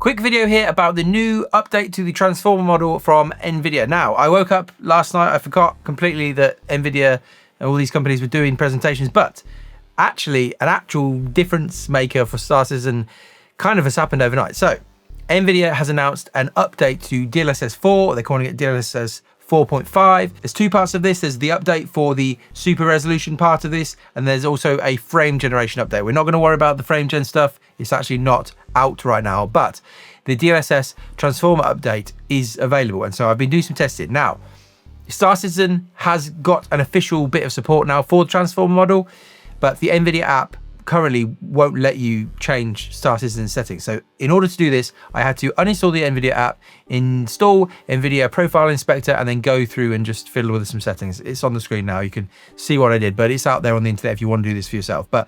Quick video here about the new update to the transformer model from NVIDIA. Now, I woke up last night, I forgot completely that NVIDIA and all these companies were doing presentations, but actually an actual difference maker for Star Citzen kind of has happened overnight. So NVIDIA has announced an update to DLSS 4, they're calling it DLSS 4.5. There's two parts of this. There's the update for the super resolution part of this, and there's also a frame generation update. We're not going to worry about the frame gen stuff. It's actually not out right now, but the DLSS transformer update is available. And so I've been doing some testing. Now, Star Citzen has got an official bit of support now for the transformer model, but the NVIDIA app currently won't let you change Star Citzen settings. So in order to do this, I had to uninstall the NVIDIA app, install NVIDIA Profile Inspector, and then go through and just fiddle with some settings. It's on the screen now. You can see what I did, but it's out there on the internet if you want to do this for yourself. But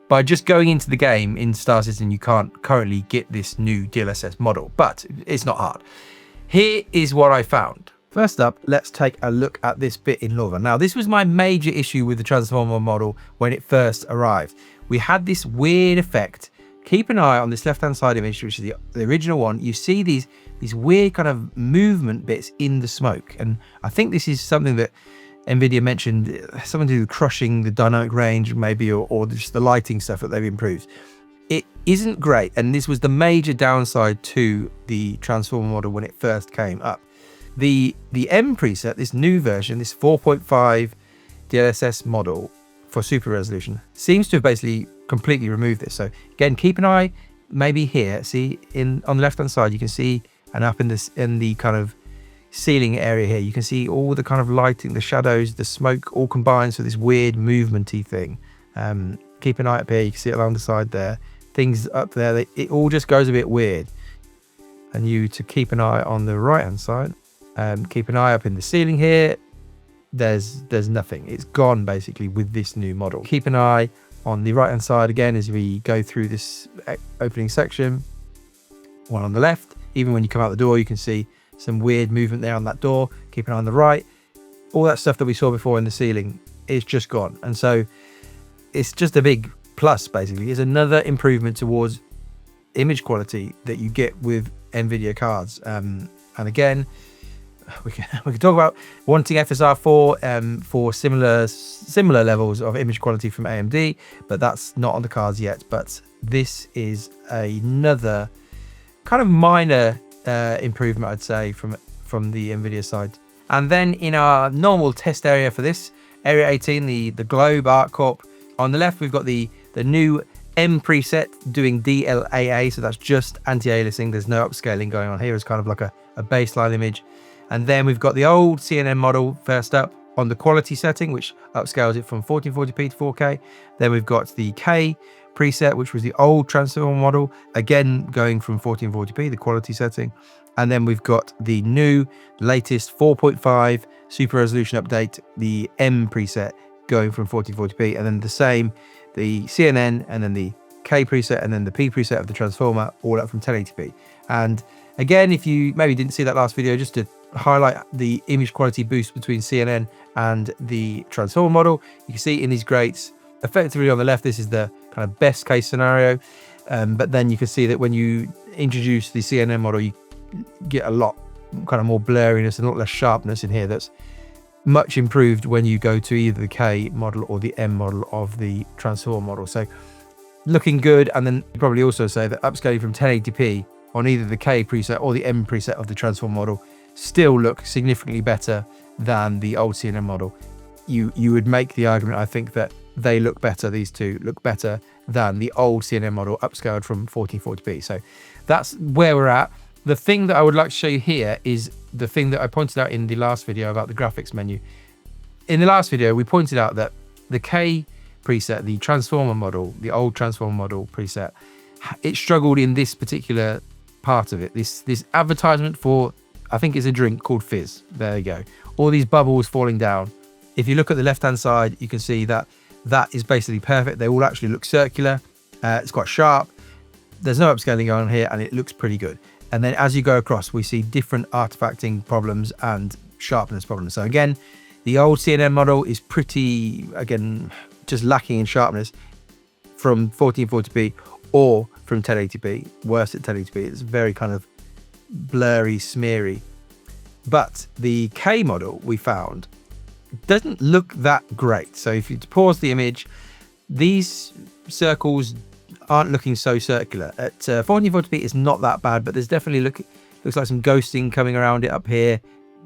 by just going into the game in Star Citzen, you can't currently get this new DLSS model, but it's not hard. Here is what I found. First up, let's take a look at this bit in Lava. Now, this was my major issue with the transformer model when it first arrived. We had this weird effect. Keep an eye on this left-hand side image, which is the original one. You see these weird kind of movement bits in the smoke. And I think this is something that NVIDIA mentioned, something to do with crushing the dynamic range maybe, or just the lighting stuff that they've improved. It isn't great. And this was the major downside to the transformer model when it first came up. The M preset, this new version, this 4.5 DLSS model for super resolution, seems to have basically completely removed this. So again, keep an eye maybe here. See on the left hand side, you can see, and up in the kind of ceiling area here, you can see all the kind of lighting, the shadows, the smoke, all combined for this weird movementy thing. Keep an eye up here. You can see it along the side there. Things up there, it all just goes a bit weird. And you to keep an eye on the right hand side. Keep an eye up in the ceiling here. There's nothing. It's gone basically with this new model. Keep an eye on the right hand side again as we go through this opening section. One on the left. Even when you come out the door, you can see some weird movement there on that door. Keep an eye on the right. All that stuff that we saw before in the ceiling is just gone. And so it's just a big plus basically. It's another improvement towards image quality that you get with NVIDIA cards. And again, we can talk about wanting FSR4 for similar levels of image quality from AMD, but that's not on the cards yet. But this is another kind of minor improvement, I'd say, from the NVIDIA side. And then in our normal test area for this, area 18, the Globe Art Corp, on the left we've got the new M preset doing DLAA, so that's just anti-aliasing. There's no upscaling going on here. It's kind of like a baseline image. And then we've got the old CNN model first up on the quality setting, which upscales it from 1440p to 4K. Then we've got the K preset, which was the old transformer model, again going from 1440p, the quality setting. And then we've got the new latest 4.5 super resolution update, the M preset, going from 1440p. And then the same, the CNN, and then the K preset, and then the P preset of the transformer, all up from 1080p. And again, if you maybe didn't see that last video, just to highlight the image quality boost between CNN and the transformer model, you can see in these grates, effectively on the left, this is the kind of best case scenario. But then you can see that when you introduce the CNN model, you get a lot kind of more blurriness and a lot less sharpness in here. That's much improved when you go to either the K model or the M model of the transformer model. So looking good. And then you probably also say that upscaling from 1080p on either the K preset or the M preset of the transformer model still look significantly better than the old CNN model. You would make the argument, I think, that they look better, these two look better than the old CNN model upscaled from 1440p. So that's where we're at. The thing that I would like to show you here is the thing that I pointed out in the last video about the graphics menu. In the last video, we pointed out that the K preset, the transformer model, the old transformer model preset, it struggled in this particular part of it. This advertisement for, I think it's a drink called Fizz. There you go. All these bubbles falling down. If you look at the left-hand side, you can see that that is basically perfect. They all actually look circular. It's quite sharp. There's no upscaling going on here, and it looks pretty good. And then as you go across, we see different artifacting problems and sharpness problems. So again, the old CNN model is pretty, again, just lacking in sharpness from 1440p or from from 1080p, worse at 1080p. It's very kind of blurry, smeary. But the K model we found doesn't look that great. So if you pause the image, these circles aren't looking so circular. At 440p, it's not that bad, but there's definitely looks like some ghosting coming around it up here.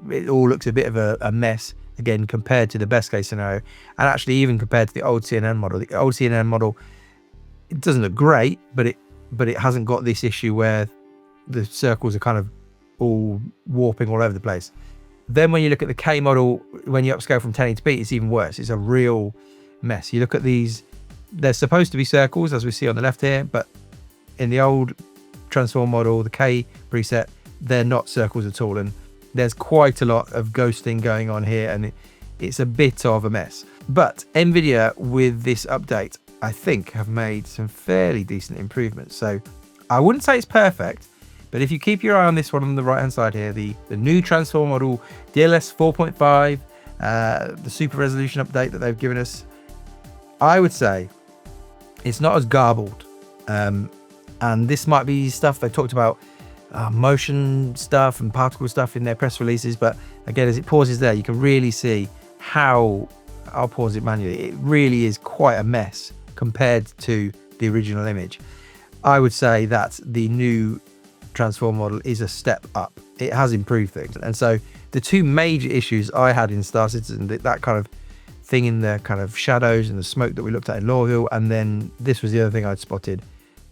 It all looks a bit of a mess, again, compared to the best case scenario, and actually even compared to the old CNN model. The old CNN model, it doesn't look great, but it hasn't got this issue where the circles are kind of all warping all over the place. Then when you look at the K model, when you upscale from 1080p, it's even worse. It's a real mess. You look at these, they're supposed to be circles, as we see on the left here, but in the old transform model, the K preset, they're not circles at all, and there's quite a lot of ghosting going on here, and it's a bit of a mess. But NVIDIA, with this update, I think have made some fairly decent improvements. So I wouldn't say it's perfect, but if you keep your eye on this one on the right hand side here, the new transform model, DLSS 4.5, the super resolution update that they've given us, I would say it's not as garbled. And this might be stuff they've talked about, motion stuff and particle stuff in their press releases, but again, as it pauses there, you can really see how, I'll pause it manually, it really is quite a mess compared to the original image. I would say that the new transform model is a step up. It has improved things. And so the two major issues I had in Star Citzen, that kind of thing in the kind of shadows and the smoke that we looked at in Laurel, and then this was the other thing I'd spotted,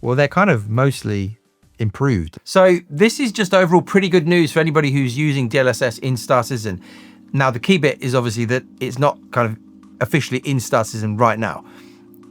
well, they're kind of mostly improved. So this is just overall pretty good news for anybody who's using DLSS in Star Citzen. Now, the key bit is obviously that it's not kind of officially in Star Citzen right now.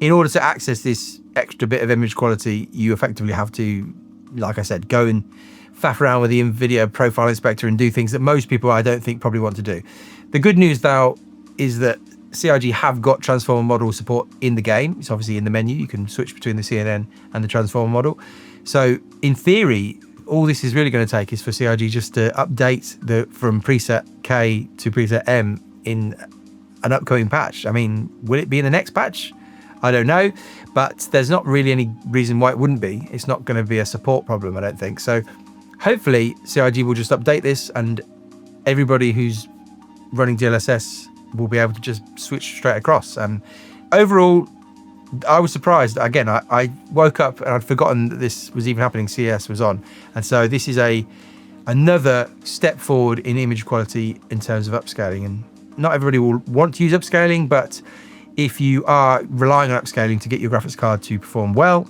In order to access this extra bit of image quality, you effectively have to, like I said, go and faff around with the NVIDIA profile inspector and do things that most people, I don't think, probably want to do. The good news though is that CIG have got transformer model support in the game. It's obviously in the menu. You can switch between the CNN and the transformer model. So in theory, all this is really going to take is for CIG just to update from preset K to preset M in an upcoming patch. I mean, will it be in the next patch? I don't know, but there's not really any reason why it wouldn't be. It's not going to be a support problem, I don't think. So hopefully CIG will just update this and everybody who's running DLSS will be able to just switch straight across. Overall, I was surprised. Again, I woke up and I'd forgotten that this was even happening. CES was on. And so this is another step forward in image quality in terms of upscaling. And not everybody will want to use upscaling, but if you are relying on upscaling to get your graphics card to perform well,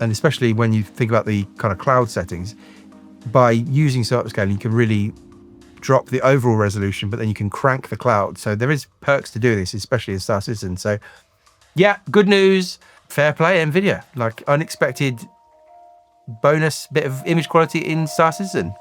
and especially when you think about the kind of cloud settings, by using some upscaling, you can really drop the overall resolution, but then you can crank the cloud. So there is perks to do this, especially in Star Citzen. So yeah, good news. Fair play, NVIDIA. Like, unexpected bonus bit of image quality in Star Citzen.